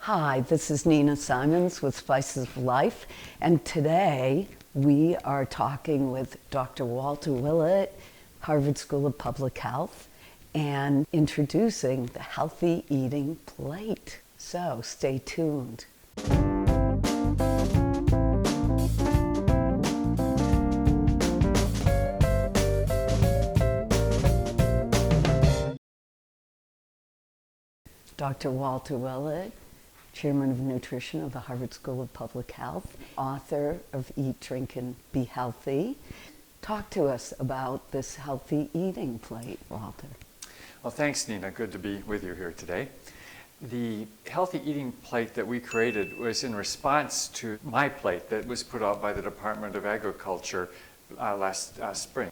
Hi, this is Nina Simons with Spices of Life, and today we are talking with Dr. Walter Willett, Harvard School of Public Health, and introducing the Healthy Eating Plate. So stay tuned. Dr. Walter Willett, Chairman of Nutrition of the Harvard School of Public Health, author of Eat, Drink, and Be Healthy. Talk to us about this Healthy Eating Plate, Walter. Well, thanks, Nina. Good to be with you here today. The Healthy Eating Plate that we created was in response to my plate that was put out by the Department of Agriculture last spring.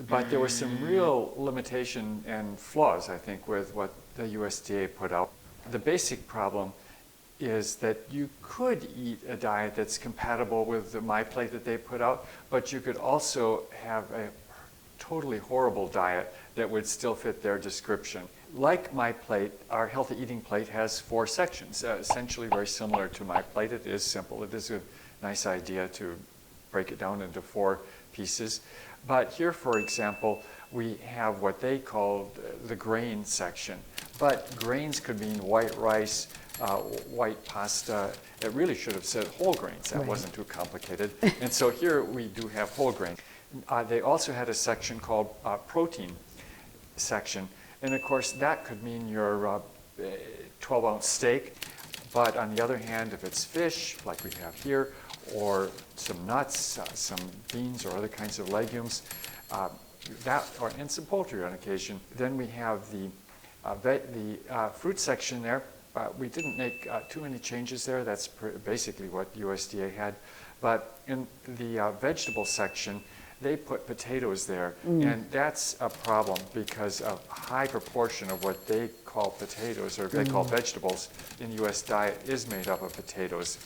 But there were some real limitation and flaws, I think, with what the USDA put out. The basic problem is that you could eat a diet that's compatible with the My Plate that they put out, but you could also have a totally horrible diet that would still fit their description. Like My Plate, our Healthy Eating Plate has 4 sections, essentially very similar to My Plate. It is simple. It is a nice idea to break it down into 4 pieces. But here, for example, we have what they called the grain section. But grains could mean white rice, white pasta. It really should have said whole grains. That wasn't too complicated. And so here we do have whole grain. They also had a section called protein section. And of course, that could mean your 12-ounce steak. But on the other hand, if it's fish, like we have here, or some nuts, some beans or other kinds of legumes, and some poultry on occasion. Then we have the fruit section there. We didn't make too many changes there. That's basically what USDA had. But in the vegetable section, they put potatoes there. And that's a problem because a high proportion of what they call potatoes, or they call vegetables, in the US diet is made up of potatoes.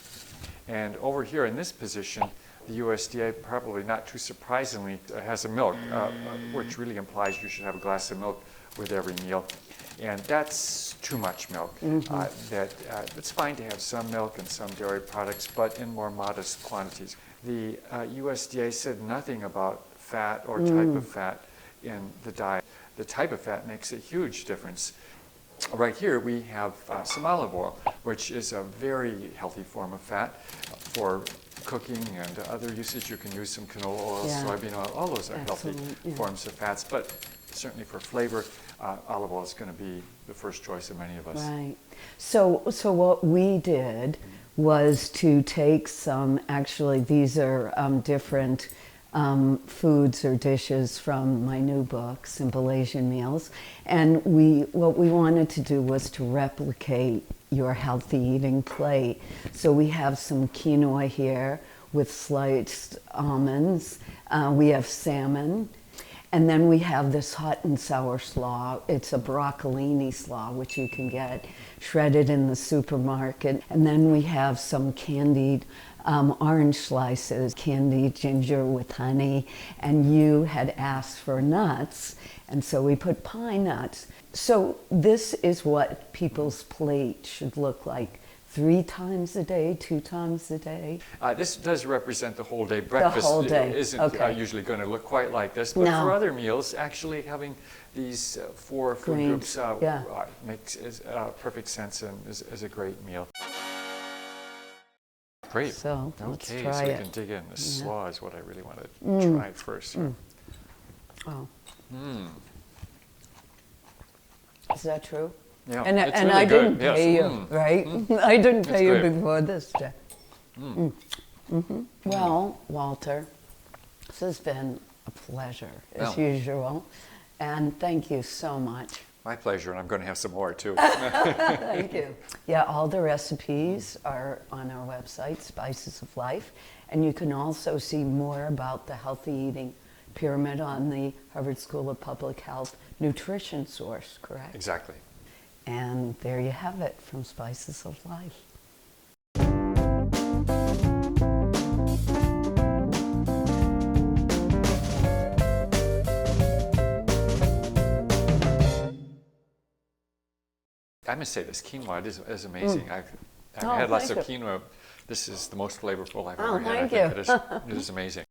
And over here in this position, the USDA, probably not too surprisingly, has a milk, which really implies you should have a glass of milk with every meal. And that's too much milk. It's fine to have some milk and some dairy products, but in more modest quantities. The USDA said nothing about fat or type of fat in the diet. The type of fat makes a huge difference. Right here we have some olive oil, which is a very healthy form of fat for cooking and other usage. You can use some canola oil, soybean oil. All those are healthy forms of fats, but certainly for flavor, olive oil is going to be the first choice of many of us. Right. So what we did was to take some, actually these are different foods or dishes from my new book, Simple Asian Meals. And what we wanted to do was to replicate your Healthy Eating Plate. So we have some quinoa here with sliced almonds. We have salmon. And then we have this hot and sour slaw. It's a broccolini slaw, which you can get shredded in the supermarket. And then we have some candied orange slices, candied ginger with honey, and you had asked for nuts, and so we put pine nuts. So this is what people's plate should look like. 3 times a day, 2 times a day? This does represent the whole day. Breakfast the whole day. Isn't usually going to look quite like this, but for other meals, actually having these 4 food groups makes perfect sense and is a great meal. Great. So let's try so it. we can dig in. The slaw is what I really want to try first. Oh. Is that true? Yeah, and it's and really I good. didn't pay you, right? I didn't pay you before this day. Well, Walter, this has been a pleasure, as usual. And thank you so much. My pleasure, and I'm going to have some more, too. Thank you. Yeah, all the recipes are on our website, Spices of Life. And you can also see more about the Healthy Eating Pyramid on the Harvard School of Public Health nutrition source, correct? Exactly. And there you have it from Spices of Life. I must say this quinoa is amazing. I've Oh, had lots of thank quinoa. This is the most flavorful I've Oh, ever had. I thank think you. it is amazing.